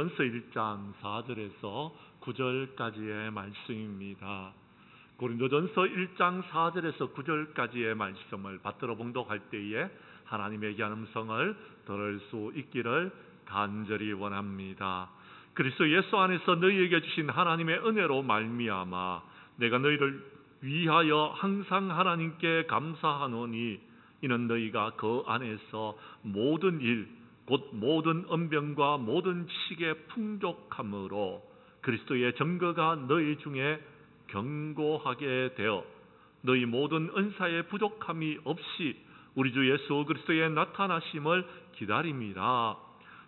고린도전서 1장 4절에서 9절까지의 말씀입니다. 고린도전서 1장 4절에서 9절까지의 말씀을 받들어 봉독할 때에 하나님의 귀한 음성을 들을 수 있기를 간절히 원합니다. 그리스도 예수 안에서 너희에게 주신 하나님의 은혜로 말미암아 내가 너희를 위하여 항상 하나님께 감사하노니 이는 너희가 그 안에서 모든 일 곧 모든 언변과 모든 식의 풍족함으로 그리스도의 증거가 너희 중에 견고하게 되어 너희 모든 은사의 부족함이 없이 우리 주 예수 그리스도의 나타나심을 기다립니다.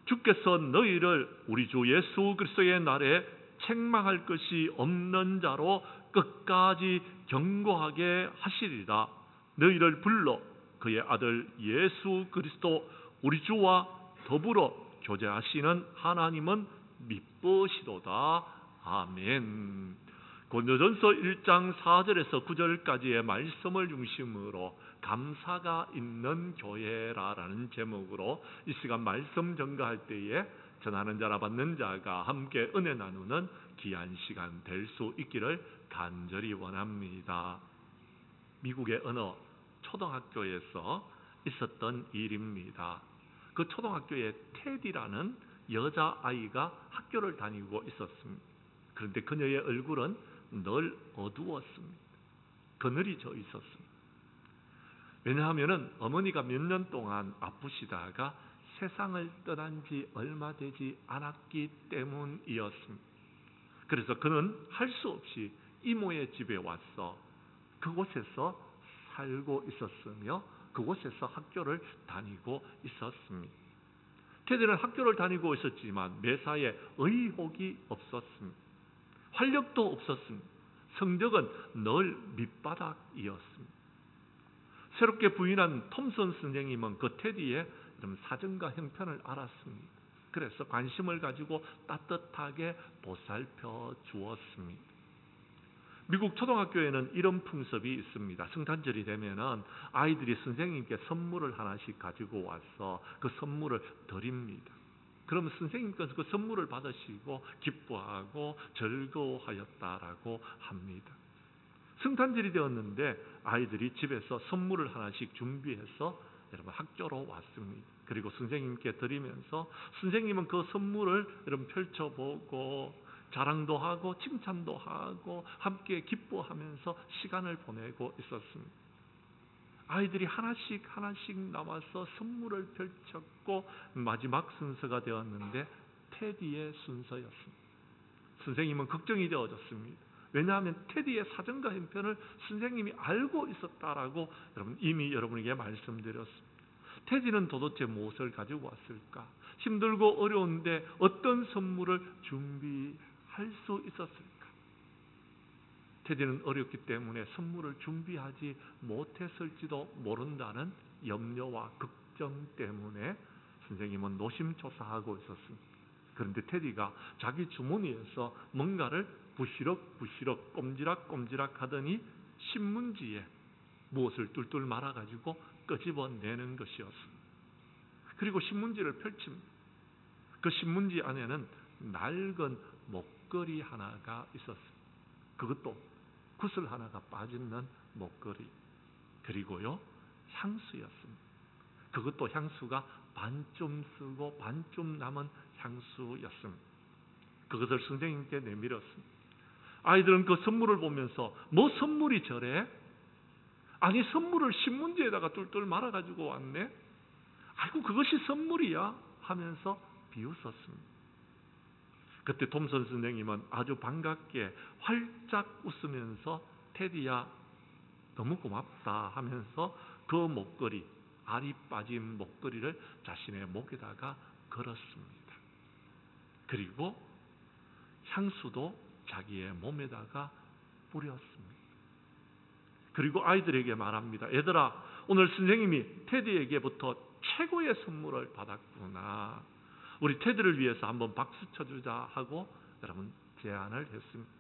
주께서 너희를 우리 주 예수 그리스도의 날에 책망할 것이 없는 자로 끝까지 견고하게 하시리라. 너희를 불러 그의 아들 예수 그리스도 우리 주와 더불어 교제하시는 하나님은 미쁘시도다. 아멘. 고린도전서 1장 4절에서 9절까지의 말씀을 중심으로 감사가 있는 교회라는 제목으로 이 시간 말씀 전가할 때에 전하는 자라 받는 자가 함께 은혜 나누는 귀한 시간 될 수 있기를 간절히 원합니다. 미국의 어느 초등학교에서 있었던 일입니다. 그 초등학교에 테디라는 여자아이가 학교를 다니고 있었습니다. 그런데 그녀의 얼굴은 늘 어두웠습니다. 그늘이 져 있었습니다. 왜냐하면 어머니가 몇 년 동안 아프시다가 세상을 떠난 지 얼마 되지 않았기 때문이었습니다. 그래서 그는 할 수 없이 이모의 집에 와서 그곳에서 살고 있었으며 그곳에서 학교를 다니고 있었습니다. 테디는 학교를 다니고 있었지만 매사에 의욕이 없었습니다. 활력도 없었습니다. 성적은 늘 밑바닥이었습니다. 새롭게 부임한 톰슨 선생님은 그 테디의 사정과 형편을 알았습니다. 그래서 관심을 가지고 따뜻하게 보살펴 주었습니다. 미국 초등학교에는 이런 풍습이 있습니다. 성탄절이 되면은 아이들이 선생님께 선물을 하나씩 가지고 와서 그 선물을 드립니다. 그러면 선생님께서 그 선물을 받으시고 기뻐하고 즐거워하였다라고 합니다. 성탄절이 되었는데 아이들이 집에서 선물을 하나씩 준비해서 여러분 학교로 왔습니다. 그리고 선생님께 드리면서 선생님은 그 선물을 여러분 펼쳐보고 자랑도 하고 칭찬도 하고 함께 기뻐하면서 시간을 보내고 있었습니다. 아이들이 하나씩 남아서 선물을 펼쳤고 마지막 순서가 되었는데 테디의 순서였습니다. 선생님은 걱정이 되어졌습니다. 왜냐하면 테디의 사정과 형편을 선생님이 알고 있었다라고 이미 여러분에게 말씀드렸습니다. 테디는 도대체 무엇을 가지고 왔을까? 힘들고 어려운데 어떤 선물을 준비할 수 있었을까? 테디는 어렵기 때문에 선물을 준비하지 못했을지도 모른다는 염려와 걱정 때문에 선생님은 노심초사하고 있었습니다. 그런데 테디가 자기 주머니에서 뭔가를 부시럭부시럭 꼼지락꼼지락 하더니 신문지에 무엇을 뚫뚫 말아가지고 끄집어내는 것이었습니다. 그리고 신문지를 펼칩니다. 그 신문지 안에는 낡은 목걸이 하나가 있었습니다. 그것도 구슬 하나가 빠지는 목걸이. 그리고요 향수였습니다. 그것도 향수가 반쯤 쓰고 반쯤 남은 향수였습니다. 그것을 선생님께 내밀었습니다. 아이들은 그 선물을 보면서 뭐 선물이 저래? 아니 선물을 신문지에다가 뚫뚫 말아가지고 왔네? 아이고 그것이 선물이야? 하면서 비웃었습니다. 그때 톰슨 선생님은 아주 반갑게 활짝 웃으면서 테디야 너무 고맙다 하면서 그 목걸이, 알이 빠진 목걸이를 자신의 목에다가 걸었습니다. 그리고 향수도 자기의 몸에다가 뿌렸습니다. 그리고 아이들에게 말합니다. 얘들아, 오늘 선생님이 테디에게부터 최고의 선물을 받았구나. 우리 테디를 위해서 한번 박수 쳐주자 하고 여러분 제안을 했습니다.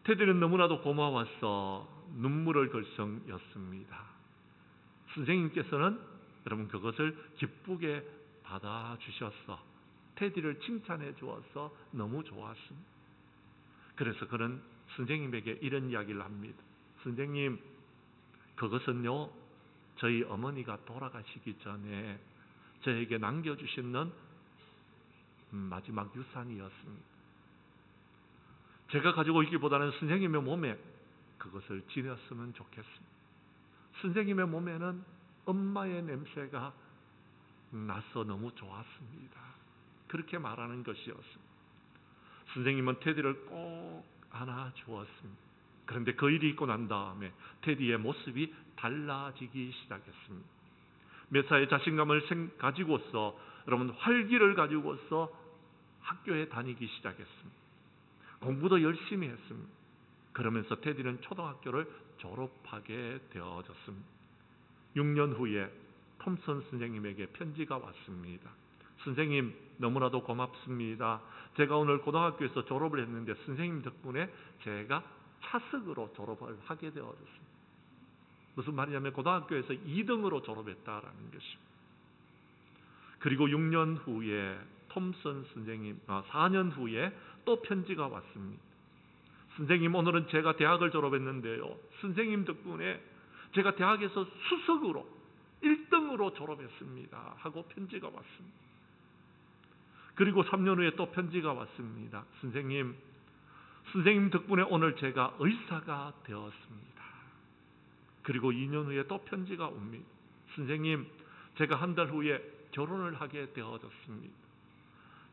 테디는 너무나도 고마워서 눈물을 글썽였습니다. 선생님께서는 여러분 그것을 기쁘게 받아주셔서 테디를 칭찬해 주어서 너무 좋았습니다. 그래서 그는 선생님에게 이런 이야기를 합니다. 선생님, 그것은요, 저희 어머니가 돌아가시기 전에 저에게 남겨주시는 마지막 유산이었습니다. 제가 가지고 있기보다는 선생님의 몸에 그것을 지녔으면 좋겠습니다. 선생님의 몸에는 엄마의 냄새가 나서 너무 좋았습니다. 그렇게 말하는 것이었습니다. 선생님은 테디를 꼭 안아주었습니다. 그런데 그 일이 있고 난 다음에 테디의 모습이 달라지기 시작했습니다. 메사의 자신감을 가지고서, 여러분, 활기를 가지고서 학교에 다니기 시작했습니다. 공부도 열심히 했습니다. 그러면서 테디는 초등학교를 졸업하게 되어졌습니다. 6년 후에 톰슨 선생님에게 편지가 왔습니다. 선생님, 너무나도 고맙습니다. 제가 오늘 고등학교에서 졸업을 했는데 선생님 덕분에 제가 차석으로 졸업을 하게 되어졌습니다. 무슨 말이냐면 고등학교에서 2등으로 졸업했다라는 것입니다. 그리고 6년 후에 톰슨 선생님, 4년 후에 또 편지가 왔습니다. 선생님, 오늘은 제가 대학을 졸업했는데요, 선생님 덕분에 제가 대학에서 수석으로 1등으로 졸업했습니다 하고 편지가 왔습니다. 그리고 3년 후에 또 편지가 왔습니다. 선생님 덕분에 오늘 제가 의사가 되었습니다. 그리고 2년 후에 또 편지가 옵니다. 선생님, 제가 한 달 후에 결혼을 하게 되어졌습니다.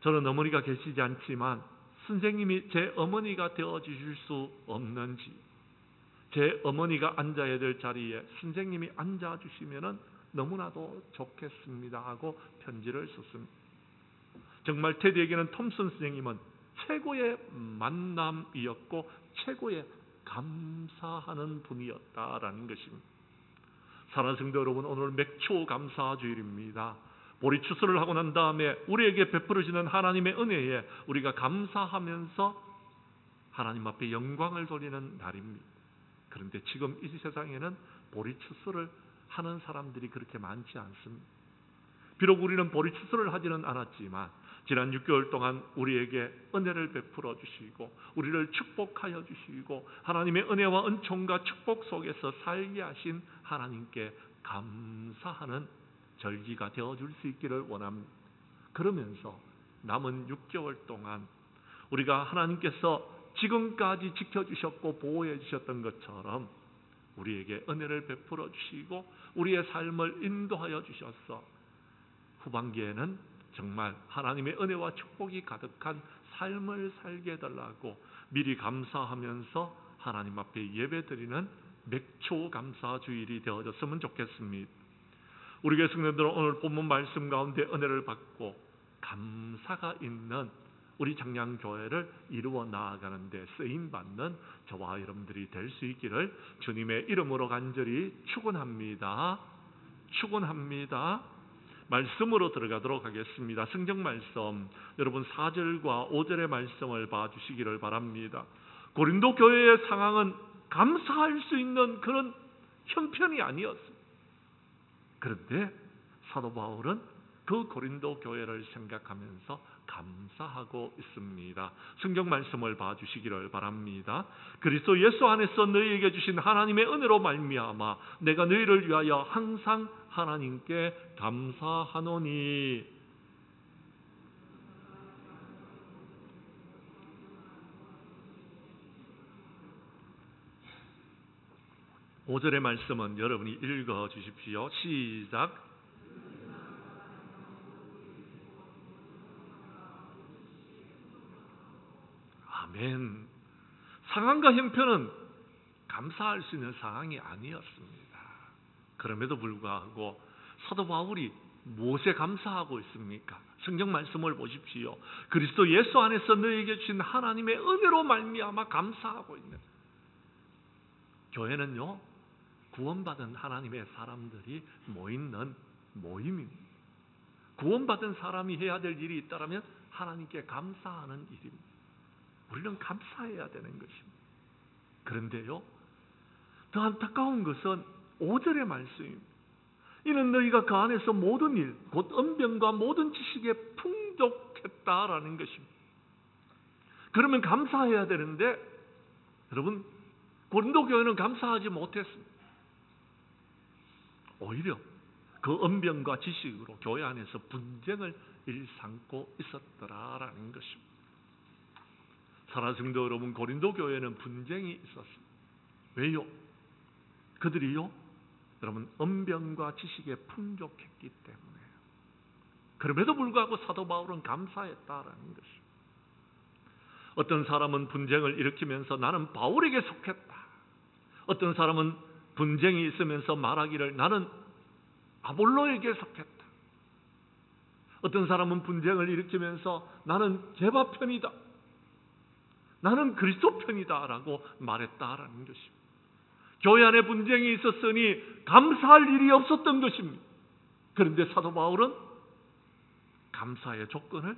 저는 어머니가 계시지 않지만 선생님이 제 어머니가 되어주실 수 없는지, 제 어머니가 앉아야 될 자리에 선생님이 앉아주시면 너무나도 좋겠습니다 하고 편지를 썼습니다. 정말 테디에게는 톰슨 선생님은 최고의 만남이었고 최고의 감사하는 분이었다라는 것입니다. 사랑하는 성도 여러분, 오늘 맥초 감사주일입니다. 보리추수를 하고 난 다음에 우리에게 베풀어지는 하나님의 은혜에 우리가 감사하면서 하나님 앞에 영광을 돌리는 날입니다. 그런데 지금 이 세상에는 보리추수를 하는 사람들이 그렇게 많지 않습니다. 비록 우리는 보리추수를 하지는 않았지만 지난 6개월 동안 우리에게 은혜를 베풀어 주시고 우리를 축복하여 주시고 하나님의 은혜와 은총과 축복 속에서 살게 하신 하나님께 감사하는 절기가 되어줄 수 있기를 원합니다. 그러면서 남은 6개월 동안 우리가 하나님께서 지금까지 지켜주셨고 보호해 주셨던 것처럼 우리에게 은혜를 베풀어 주시고 우리의 삶을 인도하여 주셔서 후반기에는 정말 하나님의 은혜와 축복이 가득한 삶을 살게 해달라고 미리 감사하면서 하나님 앞에 예배드리는 맥초 감사주일이 되어졌으면 좋겠습니다. 우리 교회 성도들은 오늘 본문 말씀 가운데 은혜를 받고 감사가 있는 우리 장량교회를 이루어 나아가는 데 쓰임받는 저와 여러분들이 될 수 있기를 주님의 이름으로 간절히 축원합니다. 말씀으로 들어가도록 하겠습니다. 성경 말씀, 여러분 4절과 5절의 말씀을 봐주시기를 바랍니다. 고린도 교회의 상황은 감사할 수 있는 그런 형편이 아니었습니다. 그런데 사도 바울은 그 고린도 교회를 생각하면서 감사하고 있습니다. 성경 말씀을 봐주시기를 바랍니다. 그리스도 예수 안에서 너희에게 주신 하나님의 은혜로 말미암아 내가 너희를 위하여 항상 하나님께 감사하노니. 5절의 말씀은 여러분이 읽어 주십시오. 시작. 아멘. 상황과 형편은 감사할 수 있는 상황이 아니었습니다. 그럼에도 불구하고 사도 바울이 무엇에 감사하고 있습니까? 성경 말씀을 보십시오. 그리스도 예수 안에서 너희에게 주신 하나님의 은혜로 말미암아 감사하고 있는, 교회는요 구원받은 하나님의 사람들이 모이는 모임입니다. 구원받은 사람이 해야 될 일이 있다면 하나님께 감사하는 일입니다. 우리는 감사해야 되는 것입니다. 그런데요 더 안타까운 것은 5절의 말씀입니다. 이는 너희가 그 안에서 모든 일, 곧 언변과 모든 지식에 풍족했다라는 것입니다. 그러면 감사해야 되는데 여러분, 고린도 교회는 감사하지 못했습니다. 오히려 그 언변과 지식으로 교회 안에서 분쟁을 일삼고 있었더라라는 것입니다. 사랑하는 성도 여러분, 고린도 교회는 분쟁이 있었습니다. 왜요? 그들이요, 여러분, 언변과 지식에 풍족했기 때문에요. 그럼에도 불구하고 사도 바울은 감사했다라는 것입니다. 어떤 사람은 분쟁을 일으키면서 나는 바울에게 속했다. 어떤 사람은 분쟁이 있으면서 말하기를 나는 아볼로에게 속했다. 어떤 사람은 분쟁을 일으키면서 나는 제바 편이다. 나는 그리스도 편이다 라고 말했다라는 것입니다. 교회 안에 분쟁이 있었으니 감사할 일이 없었던 것입니다. 그런데 사도 바울은 감사의 조건을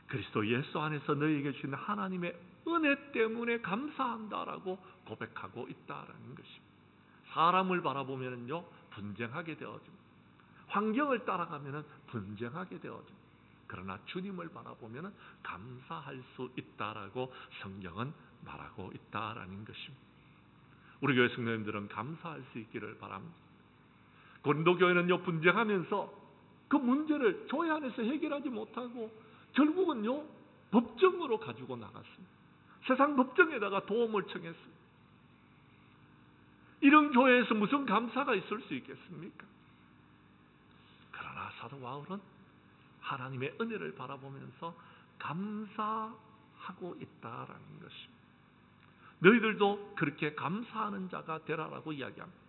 그리스도 예수 안에서 너희에게 주신 하나님의 은혜 때문에 감사한다라고 고백하고 있다라는 것입니다. 사람을 바라보면요 분쟁하게 되어집니다. 환경을 따라가면 분쟁하게 되어집니다. 그러나 주님을 바라보면 감사할 수 있다라고 성경은 말하고 있다라는 것입니다. 우리 교회 성도님들은 감사할 수 있기를 바랍니다. 고린도 교회는요 분쟁하면서 그 문제를 교회 안에서 해결하지 못하고 결국은요 법정으로 가지고 나갔습니다. 세상 법정에다가 도움을 청했습니다. 이런 교회에서 무슨 감사가 있을 수 있겠습니까? 그러나 사도 바울은 하나님의 은혜를 바라보면서 감사하고 있다라는 것입니다. 너희들도 그렇게 감사하는 자가 되라라고 이야기합니다.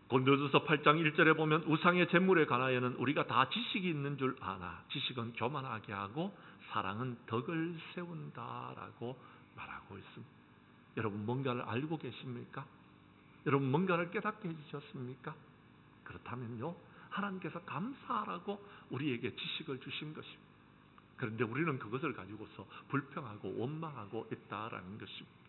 고린도전서 8장 1절에 보면 우상의 제물에 관하여는 우리가 다 지식이 있는 줄 아나 지식은 교만하게 하고 사랑은 덕을 세운다라고 말하고 있습니다. 여러분 뭔가를 알고 계십니까? 여러분 뭔가를 깨닫게 해주셨습니까? 그렇다면요 하나님께서 감사하라고 우리에게 지식을 주신 것입니다. 그런데 우리는 그것을 가지고서 불평하고 원망하고 있다라는 것입니다.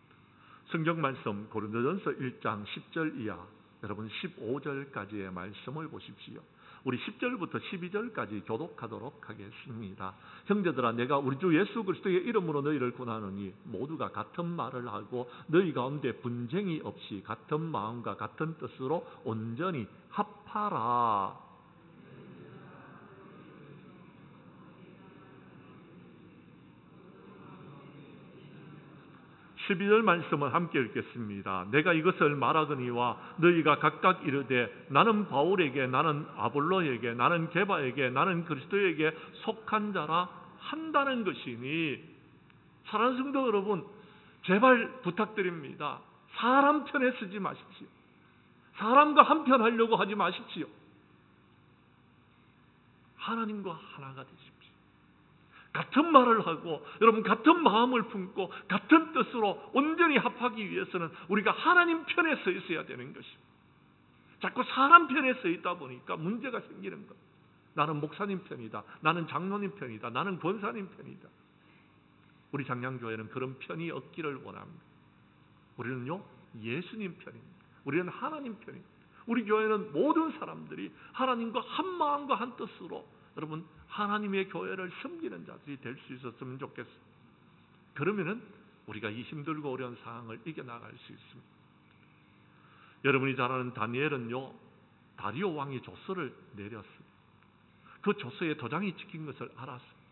성경 말씀 고린도전서 1장 10절 이하 여러분 15절까지의 말씀을 보십시오. 우리 10절부터 12절까지 교독하도록 하겠습니다. 형제들아 내가 우리 주 예수 그리스도의 이름으로 너희를 권하노니 모두가 같은 말을 하고 너희 가운데 분쟁이 없이 같은 마음과 같은 뜻으로 온전히 합하라. 12절 말씀을 함께 읽겠습니다. 내가 이것을 말하거니와 너희가 각각 이르되 나는 바울에게 나는 아볼로에게 나는 게바에게 나는 그리스도에게 속한 자라 한다는 것이니 사랑하는 성도 여러분 제발 부탁드립니다. 사람 편에 서지 마십시오. 사람과 한편 하려고 하지 마십시오. 하나님과 하나가 되십시오. 같은 말을 하고 여러분 같은 마음을 품고 같은 뜻으로 온전히 합하기 위해서는 우리가 하나님 편에 서 있어야 되는 것입니다. 자꾸 사람 편에 서 있다 보니까 문제가 생기는 것. 나는 목사님 편이다. 나는 장로님 편이다. 나는 권사님 편이다. 우리 장량교회는 그런 편이 없기를 원합니다. 우리는요 예수님 편입니다. 우리는 하나님 편입니다. 우리 교회는 모든 사람들이 하나님과 한 마음과 한 뜻으로 여러분 하나님의 교회를 섬기는 자들이 될 수 있었으면 좋겠습니다. 그러면은 우리가 이 힘들고 어려운 상황을 이겨나갈 수 있습니다. 여러분이 잘 아는 다니엘은요 다리오 왕이 조서를 내렸습니다. 그 조서에 도장이 찍힌 것을 알았습니다.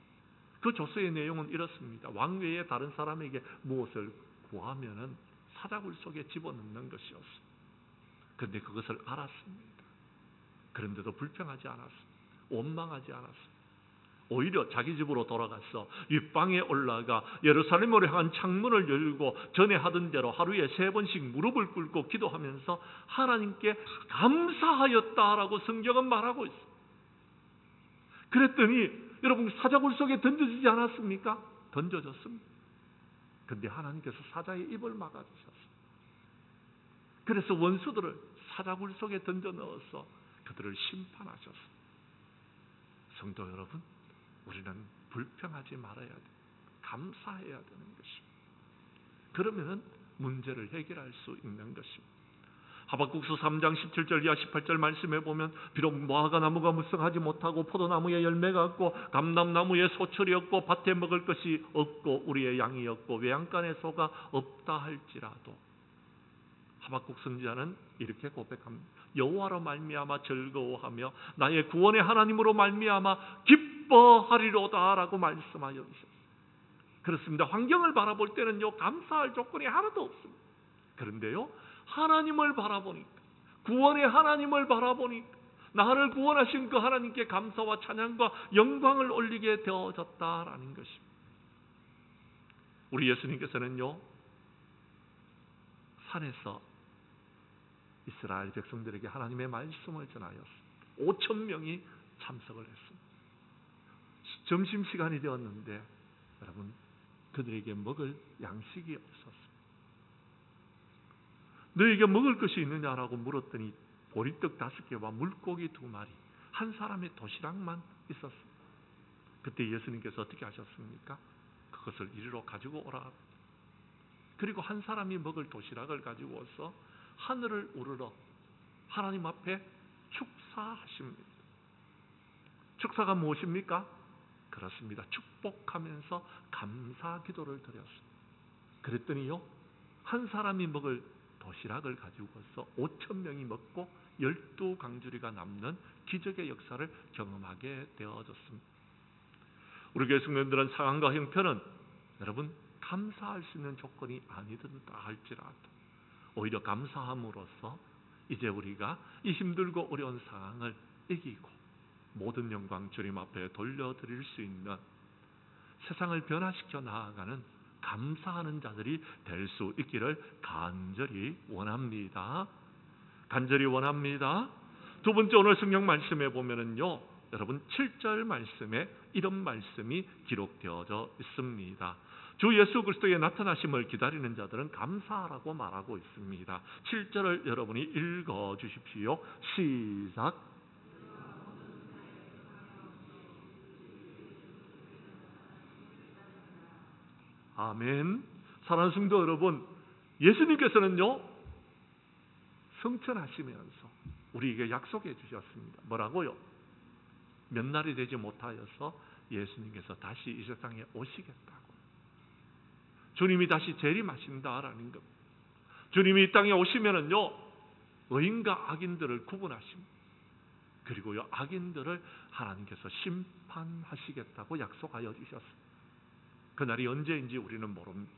그 조서의 내용은 이렇습니다. 왕 외에 다른 사람에게 무엇을 구하면은 사자굴 속에 집어넣는 것이었습니다. 그런데 그것을 알았습니다. 그런데도 불평하지 않았습니다. 원망하지 않았습니다. 오히려 자기 집으로 돌아가서 윗방에 올라가 예루살렘으로 향한 창문을 열고 전에 하던 대로 하루에 3번씩 무릎을 꿇고 기도하면서 하나님께 감사하였다라고 성경은 말하고 있습니다. 그랬더니 여러분 사자굴 속에 던져지지 않았습니까? 던져졌습니다. 그런데 하나님께서 사자의 입을 막아주셨습니다. 그래서 원수들을 사자굴 속에 던져 넣어서 그들을 심판하셨습니다. 성도 여러분, 우리는 불평하지 말아야 돼요. 감사해야 되는 것입니다. 그러면은 문제를 해결할 수 있는 것입니다. 하박국서 3장 17절 이하 18절 말씀해 보면 비록 무화과 나무가 무성하지 못하고 포도나무에 열매가 없고 감람나무에 소철이 없고 밭에 먹을 것이 없고 우리의 양이 없고 외양간에 소가 없다 할지라도 하박국 선지자는 이렇게 고백합니다. 여호와로 말미암아 즐거워하며 나의 구원의 하나님으로 말미암아 기뻐하리로다 라고 말씀하여 주셨습니다. 그렇습니다. 환경을 바라볼 때는요, 감사할 조건이 하나도 없습니다. 그런데요, 하나님을 바라보니까, 구원의 하나님을 바라보니까 나를 구원하신 그 하나님께 감사와 찬양과 영광을 올리게 되어졌다라는 것입니다. 우리 예수님께서는요, 산에서 이스라엘 백성들에게 하나님의 말씀을 전하였습니다. 5,000명이 참석을 했습니다. 점심시간이 되었는데 여러분, 그들에게 먹을 양식이 없었습니다. 너에게 먹을 것이 있느냐라고 물었더니 보리떡 5개와 물고기 2마리, 한 사람의 도시락만 있었습니다. 그때 예수님께서 어떻게 하셨습니까? 그것을 이리로 가지고 오라. 그리고 한 사람이 먹을 도시락을 가지고 와서 하늘을 우러러 하나님 앞에 축사하십니다. 축사가 무엇입니까? 그렇습니다. 축복하면서 감사 기도를 드렸습니다. 그랬더니요, 한 사람이 먹을 도시락을 가지고 와서 5,000명이 먹고 12강주리가 남는 기적의 역사를 경험하게 되어졌습니다. 우리 교회 성도님들은 상황과 형편은 여러분 감사할 수 있는 조건이 아니든다 할지라도 오히려 감사함으로써 이제 우리가 이 힘들고 어려운 상황을 이기고 모든 영광 주님 앞에 돌려드릴 수 있는, 세상을 변화시켜 나아가는 감사하는 자들이 될 수 있기를 간절히 원합니다. 간절히 원합니다. 두 번째, 오늘 성경 말씀에 보면은요, 여러분 7절 말씀에 이런 말씀이 기록되어져 있습니다. 주 예수 그리스도의 나타나심을 기다리는 자들은 감사하라고 말하고 있습니다. 7절을 여러분이 읽어 주십시오. 시작. 아멘. 사랑하는 성도 여러분, 예수님께서는요, 성천하시면서 우리에게 약속해 주셨습니다. 뭐라고요? 몇 날이 되지 못하여서 예수님께서 다시 이 세상에 오시겠다고. 주님이 다시 재림하신다라는 것. 주님이 이 땅에 오시면은요, 의인과 악인들을 구분하십니다. 그리고요, 악인들을 하나님께서 심판하시겠다고 약속하여 주셨습니다. 그날이 언제인지 우리는 모릅니다.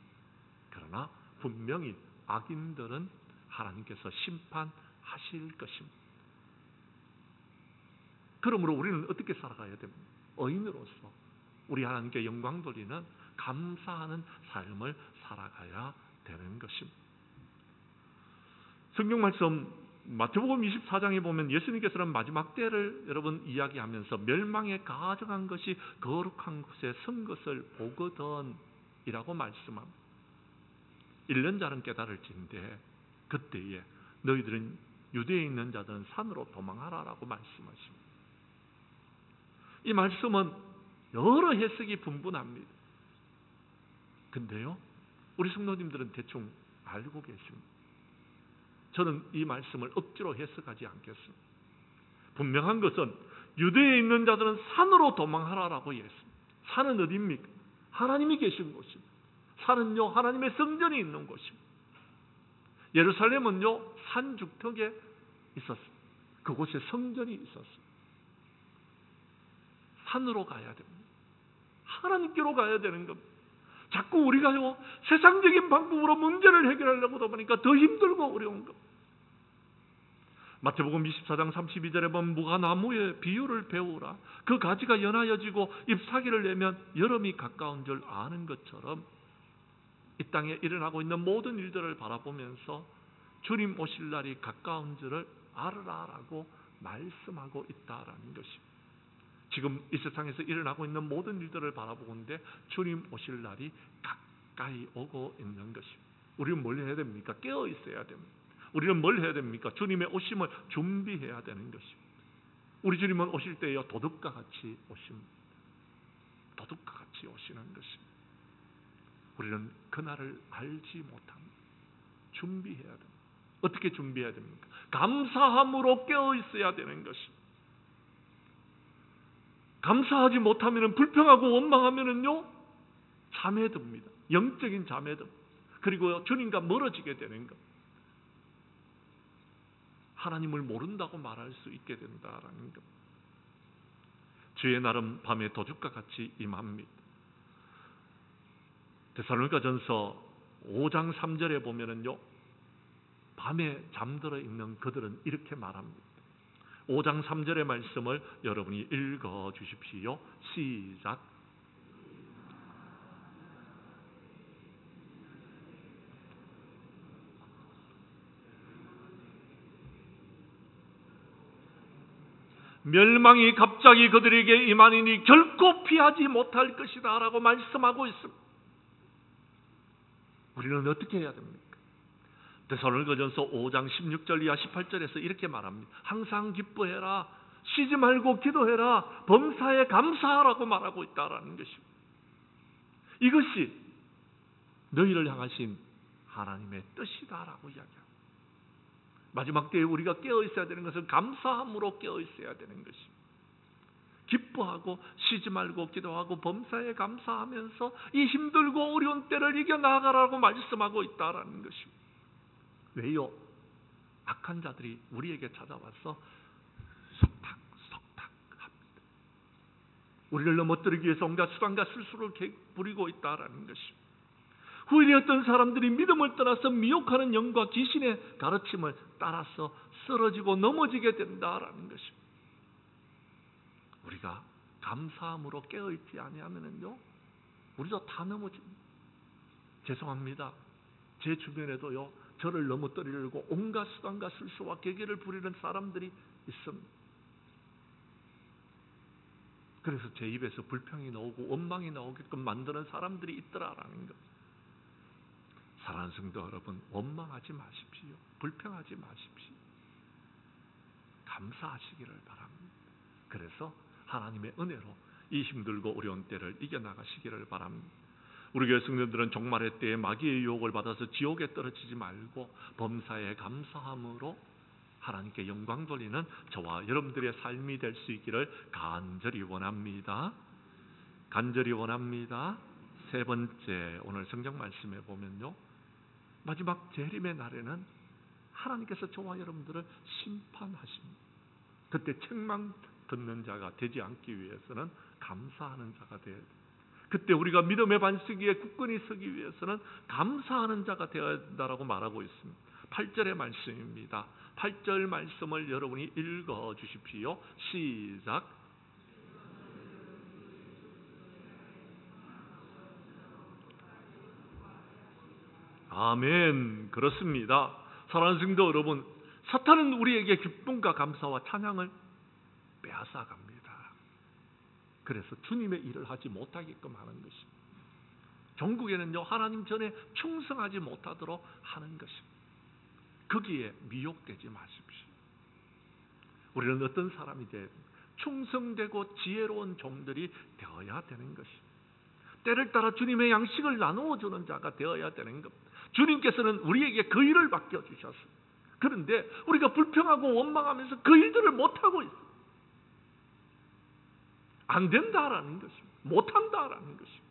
그러나 분명히 악인들은 하나님께서 심판하실 것입니다. 그러므로 우리는 어떻게 살아가야 됩니까? 의인으로서 우리 하나님께 영광 돌리는 감사하는 삶을 살아가야 되는 것입니다. 성경 말씀 마태복음 24장에 보면 예수님께서는 마지막 때를 여러분 이야기하면서 멸망에 가증한 것이 거룩한 곳에 선 것을 보거든 이라고 말씀합니다. 읽는 자는 깨달을진대 그때에 너희들은 유대에 있는 자들은 산으로 도망하라라고 말씀하십니다. 이 말씀은 여러 해석이 분분합니다. 근데요, 우리 성도님들은 대충 알고 계십니다. 저는 이 말씀을 억지로 해석하지 않겠습니다. 분명한 것은 유대에 있는 자들은 산으로 도망하라라고 했습니다. 산은 어디입니까? 하나님이 계신 곳입니다. 산은요, 하나님의 성전이 있는 곳입니다. 예루살렘은요, 산 죽턱에 있었습니다. 그곳에 성전이 있었습니다. 산으로 가야 됩니다. 하나님께로 가야 되는 겁니다. 자꾸 우리가요, 세상적인 방법으로 문제를 해결하려고 보니까 더 힘들고 어려운 겁니다. 마태복음 24장 32절에 보면 무화과나무의 비유를 배우라. 그 가지가 연하여지고 잎사귀를 내면 여름이 가까운 줄 아는 것처럼 이 땅에 일어나고 있는 모든 일들을 바라보면서 주님 오실 날이 가까운 줄을 알으라라고 말씀하고 있다라는 것입니다. 지금 이 세상에서 일어나고 있는 모든 일들을 바라보건대 주님 오실 날이 가까이 오고 있는 것입니다. 우리는 뭘 해야 됩니까? 깨어 있어야 됩니다. 우리는 뭘 해야 됩니까? 주님의 오심을 준비해야 되는 것입니다. 우리 주님은 오실 때요, 도둑과 같이 오십니다. 도둑과 같이 오시는 것입니다. 우리는 그날을 알지 못합니다. 준비해야 됩니다. 어떻게 준비해야 됩니까? 감사함으로 깨어 있어야 되는 것입니다. 감사하지 못하면, 불평하고 원망하면요 잠에 듭니다. 영적인 잠에 듭니다. 그리고 주님과 멀어지게 되는 것. 하나님을 모른다고 말할 수 있게 된다라는 것. 주의 날은 밤에 도둑과 같이 임합니다. 데살로니가전서 5장 3절에 보면은요, 밤에 잠들어 있는 그들은 이렇게 말합니다. 5장 3절의 말씀을 여러분이 읽어 주십시오. 시작. 멸망이 갑자기 그들에게 임하니 결코 피하지 못할 것이다 라고 말씀하고 있습니다. 우리는 어떻게 해야 됩니까? 데살로니가전서 5장 16절 이하 18절에서 이렇게 말합니다. 항상 기뻐해라, 쉬지 말고 기도해라, 범사에 감사하라고 말하고 있다라는 것입니다. 이것이 너희를 향하신 하나님의 뜻이다라고 이야기합니다. 마지막 때에 우리가 깨어 있어야 되는 것은 감사함으로 깨어 있어야 되는 것입니다. 기뻐하고 쉬지 말고 기도하고 범사에 감사하면서 이 힘들고 어려운 때를 이겨나가라고 말씀하고 있다라는 것입니다. 왜요? 악한 자들이 우리에게 찾아와서 속닥속닥 합니다. 우리를 넘어뜨리기 위해서 온갖 수단과 술수를 부리고 있다라는 것입니다. 후일에 어떤 사람들이 믿음을 떠나서 미혹하는 영과 귀신의 가르침을 따라서 쓰러지고 넘어지게 된다라는 것입니다. 우리가 감사함으로 깨어있지 아니하면요, 우리도 다 넘어집니다. 죄송합니다. 제 주변에도요, 저를 넘어뜨리려고 온갖 수단과 술수와 계기를 부리는 사람들이 있습니다. 그래서 제 입에서 불평이 나오고 원망이 나오게끔 만드는 사람들이 있더라라는 것. 사랑하는 성도 여러분, 원망하지 마십시오. 불평하지 마십시오. 감사하시기를 바랍니다. 그래서 하나님의 은혜로 이 힘들고 어려운 때를 이겨나가시기를 바랍니다. 우리 교회 성도들은 종말의 때에 마귀의 유혹을 받아서 지옥에 떨어지지 말고 범사에 감사함으로 하나님께 영광 돌리는 저와 여러분들의 삶이 될 수 있기를 간절히 원합니다. 간절히 원합니다. 세 번째, 오늘 성경 말씀에 보면요, 마지막 재림의 날에는 하나님께서 저와 여러분들을 심판하십니다. 그때 책망 듣는 자가 되지 않기 위해서는 감사하는 자가 되어야 됩니다. 그때 우리가 믿음의 반석 위에 굳건히 서기 위해서는 감사하는 자가 되어야 한다라고 말하고 있습니다. 8절의 말씀입니다. 8절 말씀을 여러분이 읽어 주십시오. 시작. 아멘. 그렇습니다. 사랑하는 성도 여러분, 사탄은 우리에게 기쁨과 감사와 찬양을 빼앗아 갑니다. 그래서 주님의 일을 하지 못하게끔 하는 것입니다. 종국에는요, 하나님 전에 충성하지 못하도록 하는 것입니다. 거기에 미혹되지 마십시오. 우리는 어떤 사람이 되어야 됩니까? 충성되고 지혜로운 종들이 되어야 되는 것입니다. 때를 따라 주님의 양식을 나누어 주는 자가 되어야 되는 겁니다. 주님께서는 우리에게 그 일을 맡겨주셨습니다. 그런데 우리가 불평하고 원망하면서 그 일들을 못하고 있습니다. 안 된다라는 것입니다. 못한다라는 것입니다.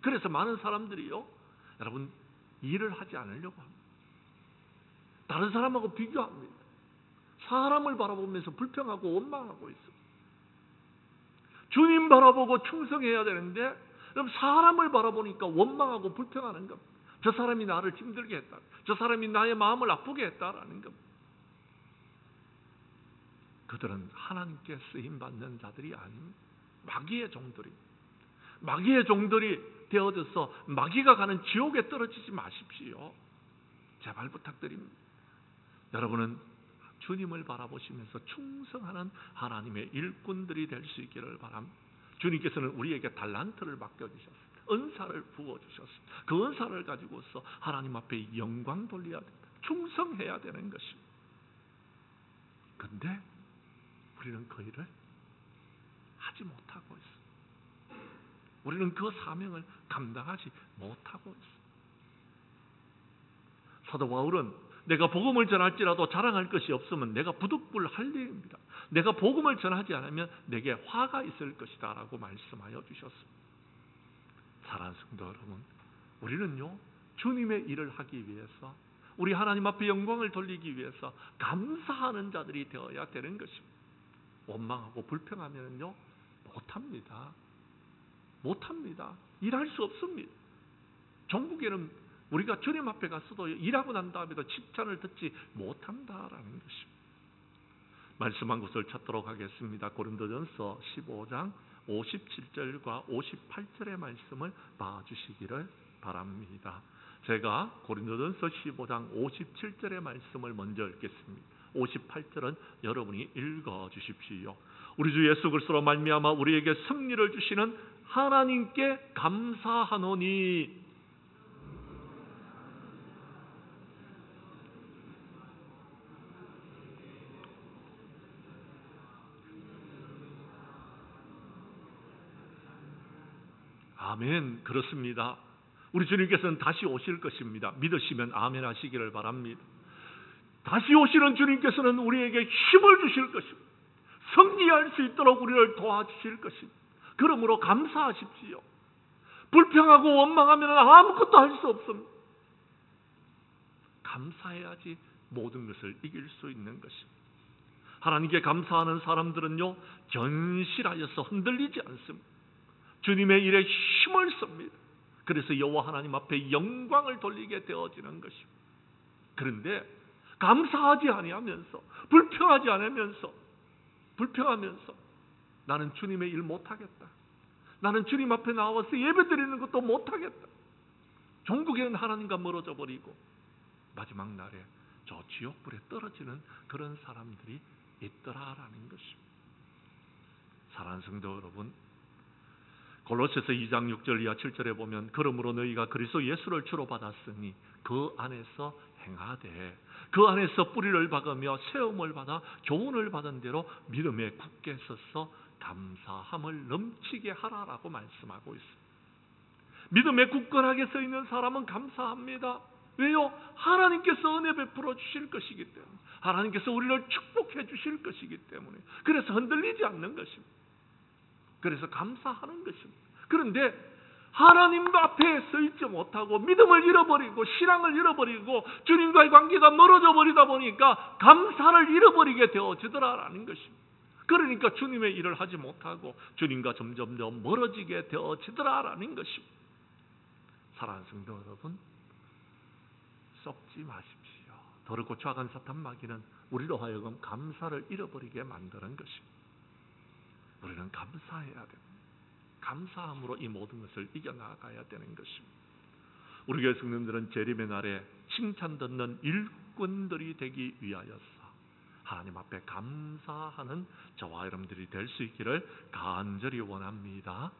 그래서 많은 사람들이요, 여러분, 일을 하지 않으려고 합니다. 다른 사람하고 비교합니다. 사람을 바라보면서 불평하고 원망하고 있습니다. 주님 바라보고 충성해야 되는데 그럼 사람을 바라보니까 원망하고 불평하는 겁니다. 저 사람이 나를 힘들게 했다. 저 사람이 나의 마음을 아프게 했다라는 겁니다. 그들은 하나님께 쓰임받는 자들이 아닙니다. 마귀의 종들이. 마귀의 종들이 되어져서 마귀가 가는 지옥에 떨어지지 마십시오. 제발 부탁드립니다. 여러분은 주님을 바라보시면서 충성하는 하나님의 일꾼들이 될 수 있기를 바랍니다. 주님께서는 우리에게 달란트를 맡겨주셨습니다. 은사를 부어주셨습니다. 그 은사를 가지고서 하나님 앞에 영광 돌려야 됩니다. 충성해야 되는 것입니다. 그런데 우리는 그 일을 하지 못하고 있습니다. 우리는 그 사명을 감당하지 못하고 있습니다. 사도 바울은 내가 복음을 전할지라도 자랑할 것이 없으면 내가 부득불할 일입니다. 내가 복음을 전하지 않으면 내게 화가 있을 것이다 라고 말씀하여 주셨습니다. 사랑하는 성도 여러분, 우리는요 주님의 일을 하기 위해서, 우리 하나님 앞에 영광을 돌리기 위해서 감사하는 자들이 되어야 되는 것입니다. 원망하고 불평하면요 못합니다. 일할 수 없습니다. 종국에는 우리가 주님 앞에 갔어도 일하고 난 다음에도 칭찬을 듣지 못한다라는 것입니다. 말씀 한 곳을 찾도록 하겠습니다. 고린도전서 15장 57절과 58절의 말씀을 봐주시기를 바랍니다. 제가 고린도전서 15장 57절의 말씀을 먼저 읽겠습니다. 58절은 여러분이 읽어주십시오. 우리 주 예수 그리스도로 말미암아 우리에게 승리를 주시는 하나님께 감사하노니. 아멘. 그렇습니다. 우리 주님께서는 다시 오실 것입니다. 믿으시면 아멘 하시기를 바랍니다. 다시 오시는 주님께서는 우리에게 힘을 주실 것입니다. 승리할 수 있도록 우리를 도와주실 것입니다. 그러므로 감사하십시오. 불평하고 원망하면 아무것도 할 수 없습니다. 감사해야지 모든 것을 이길 수 있는 것입니다. 하나님께 감사하는 사람들은요 견실하여서 흔들리지 않습니다. 주님의 일에 힘을 씁니다. 그래서 여호와 하나님 앞에 영광을 돌리게 되어지는 것입니다. 그런데 감사하지 아니하면서 불평하면서 나는 주님의 일 못하겠다, 나는 주님 앞에 나와서 예배드리는 것도 못하겠다, 종국에는 하나님과 멀어져 버리고 마지막 날에 저 지옥불에 떨어지는 그런 사람들이 있더라라는 것입니다. 사랑하는 성도 여러분, 골로새서 2장 6절 이하 7절에 보면 그러므로 너희가 그리스도 예수를 주로 받았으니 그 안에서 행하되 그 안에서 뿌리를 박으며 세움을 받아 교훈을 받은 대로 믿음에 굳게 서서 감사함을 넘치게 하라라고 말씀하고 있습니다. 믿음에 굳건하게 서 있는 사람은 감사합니다. 왜요? 하나님께서 은혜 베풀어 주실 것이기 때문에, 하나님께서 우리를 축복해 주실 것이기 때문에, 그래서 흔들리지 않는 것입니다. 그래서 감사하는 것입니다. 그런데 하나님 앞에 서 있지 못하고 믿음을 잃어버리고 신앙을 잃어버리고 주님과의 관계가 멀어져 버리다 보니까 감사를 잃어버리게 되어지더라라는 것입니다. 그러니까 주님의 일을 하지 못하고 주님과 점점 더 멀어지게 되어지더라라는 것입니다. 사랑하는 성도 여러분, 썩지 마십시오. 더럽고 추악한 사탄 마귀는 우리로 하여금 감사를 잃어버리게 만드는 것입니다. 우리는 감사해야 됩니다. 감사함으로 이 모든 것을 이겨나가야 되는 것입니다. 우리 교회 성도님들은 재림의 날에 칭찬 듣는 일꾼들이 되기 위하여서 하나님 앞에 감사하는 저와 여러분들이 될 수 있기를 간절히 원합니다.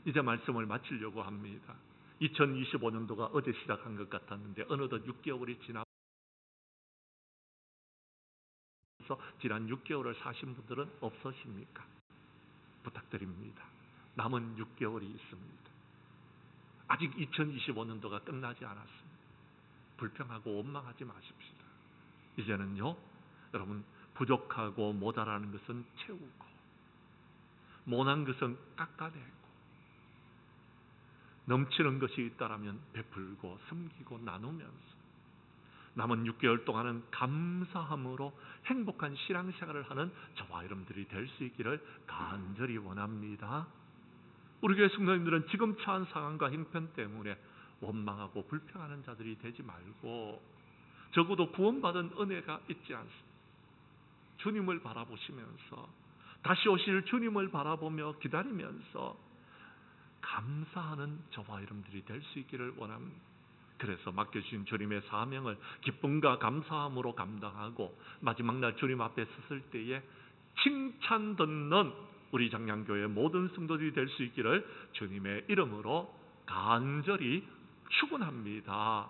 이제 말씀을 마치려고 합니다. 2025년도가 어제 시작한 것 같았는데 어느덧 6개월이 지나서 지난 6개월을 사신 분들은 없으십니까? 부탁드립니다. 남은 6개월이 있습니다. 아직 2025년도가 끝나지 않았습니다. 불평하고 원망하지 마십시다. 이제는요, 여러분, 부족하고 모자라는 것은 채우고 모난 것은 깎아내고 넘치는 것이 있다라면 베풀고 섬기고 나누면서 남은 6개월 동안은 감사함으로 행복한 신앙생활을 하는 저와 여러분들이 될 수 있기를 간절히 원합니다. 우리 교회 성도님들은 지금 처한 상황과 형편 때문에 원망하고 불평하는 자들이 되지 말고 적어도 구원받은 은혜가 있지 않습니다. 주님을 바라보시면서 다시 오실 주님을 바라보며 기다리면서 감사하는 저와 여러분들이 될 수 있기를 원합니다. 그래서 맡겨주신 주님의 사명을 기쁨과 감사함으로 감당하고 마지막 날 주님 앞에 섰을 때에 칭찬 듣는 우리 장량교회 모든 성도들이 될 수 있기를 주님의 이름으로 간절히 축원합니다.